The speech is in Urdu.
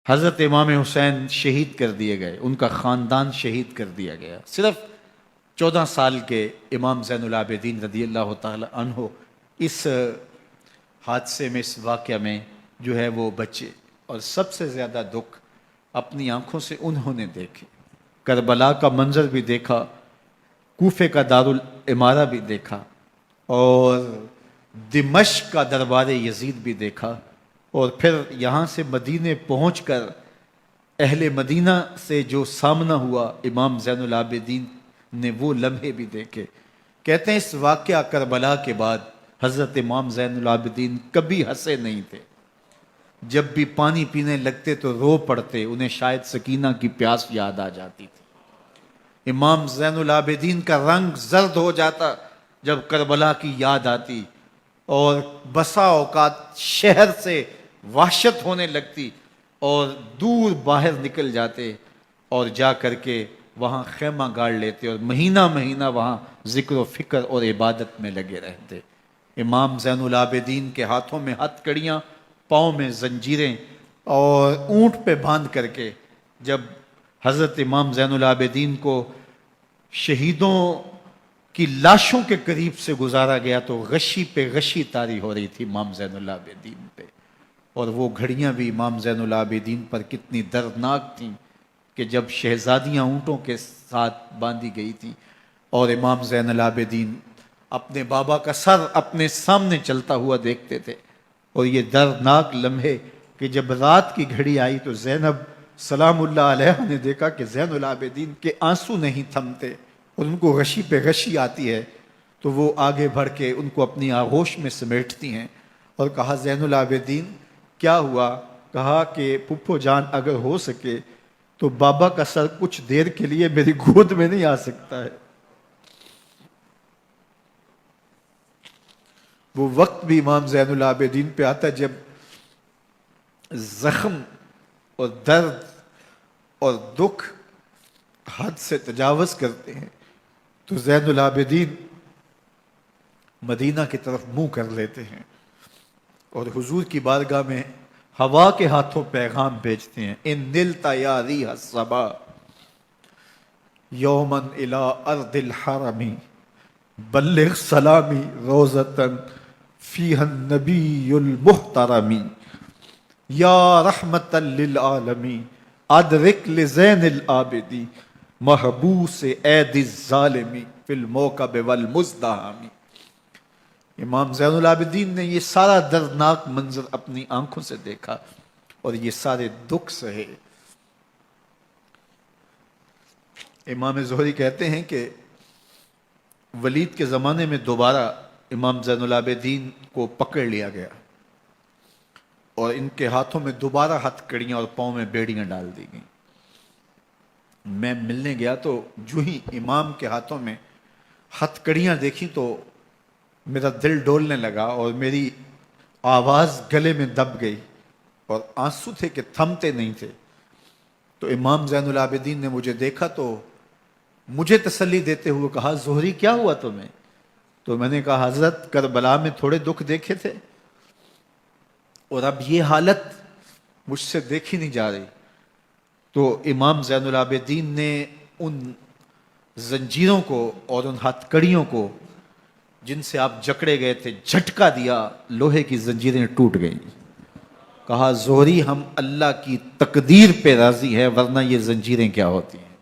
حضرت امام حسین شہید کر دیے گئے، ان کا خاندان شہید کر دیا گیا۔ صرف 14 سال کے امام زین العابدین رضی اللہ تعالی عنہ اس حادثے میں، اس واقعہ میں جو ہے وہ بچے، اور سب سے زیادہ دکھ اپنی آنکھوں سے انہوں نے دیکھے۔ کربلا کا منظر بھی دیکھا، کوفے کا دارالعمارہ بھی دیکھا، اور دمشق کا دربار یزید بھی دیکھا، اور پھر یہاں سے مدینے پہنچ کر اہل مدینہ سے جو سامنا ہوا امام زین العابدین نے وہ لمحے بھی دیکھے۔ کہتے ہیں اس واقعہ کربلا کے بعد حضرت امام زین العابدین کبھی ہنسے نہیں تھے۔ جب بھی پانی پینے لگتے تو رو پڑتے، انہیں شاید سکینہ کی پیاس یاد آ جاتی تھی۔ امام زین العابدین کا رنگ زرد ہو جاتا جب کربلا کی یاد آتی، اور بسا اوقات شہر سے وحشت ہونے لگتی اور دور باہر نکل جاتے اور جا کر کے وہاں خیمہ گاڑ لیتے اور مہینہ مہینہ وہاں ذکر و فکر اور عبادت میں لگے رہتے۔ امام زین العابدین کے ہاتھوں میں ہتھ کڑیاں، پاؤں میں زنجیریں، اور اونٹ پہ باندھ کر کے جب حضرت امام زین العابدین کو شہیدوں کی لاشوں کے قریب سے گزارا گیا تو غشی پہ غشی طاری ہو رہی تھی امام زین العابدین پہ، اور وہ گھڑیاں بھی امام زین العابدین پر کتنی دردناک تھیں کہ جب شہزادیاں اونٹوں کے ساتھ باندھی گئی تھیں اور امام زین العابدین اپنے بابا کا سر اپنے سامنے چلتا ہوا دیکھتے تھے، اور یہ دردناک لمحے کہ جب رات کی گھڑی آئی تو زینب سلام اللہ علیہ نے دیکھا کہ زین العابدین کے آنسو نہیں تھمتے اور ان کو غشی پہ غشی آتی ہے، تو وہ آگے بڑھ کے ان کو اپنی آغوش میں سمیٹتی ہیں اور کہا زین العابدین کیا ہوا؟ کہا کہ پھپھو جان اگر ہو سکے تو بابا کا سر کچھ دیر کے لیے میری گود میں نہیں آ سکتا ہے۔ وہ وقت بھی امام زین العابدین پہ آتا جب زخم اور درد اور دکھ حد سے تجاوز کرتے ہیں تو زین العابدین مدینہ کی طرف منہ کر لیتے ہیں اور حضور کی بارگاہ میں ہوا کے ہاتھوں پیغام بھیجتے ہیں، ان نلتا یا ریح الصبا یوما الی ارض الحرم بلغ سلامی روزتن فیہا النبی المحترم یا رحمتا للعالمین ادرک لزین العابدین محبوس عید الظالمی فی الموکب والمزدحم۔ امام زین العابدین نے یہ سارا دردناک منظر اپنی آنکھوں سے دیکھا اور یہ سارے دکھ سہے۔ امام زہری کہتے ہیں کہ ولید کے زمانے میں دوبارہ امام زین العابدین کو پکڑ لیا گیا اور ان کے ہاتھوں میں دوبارہ ہتھ کڑیاں اور پاؤں میں بیڑیاں ڈال دی گئیں۔ میں ملنے گیا تو جو ہی امام کے ہاتھوں میں ہتھ کڑیاں دیکھی تو میرا دل ڈولنے لگا اور میری آواز گلے میں دب گئی اور آنسو تھے کہ تھمتے نہیں تھے۔ تو امام زین العابدین نے مجھے دیکھا تو مجھے تسلی دیتے ہوئے کہا زہری کیا ہوا تمہیں؟ تو میں نے کہا حضرت کربلا میں تھوڑے دکھ دیکھے تھے اور اب یہ حالت مجھ سے دیکھی نہیں جا رہی۔ تو امام زین العابدین نے ان زنجیروں کو اور ان ہتھ کڑیوں کو جن سے آپ جکڑے گئے تھے جھٹکا دیا، لوہے کی زنجیریں ٹوٹ گئیں۔ کہا زہری ہم اللہ کی تقدیر پہ راضی ہے ورنہ یہ زنجیریں کیا ہوتی ہیں۔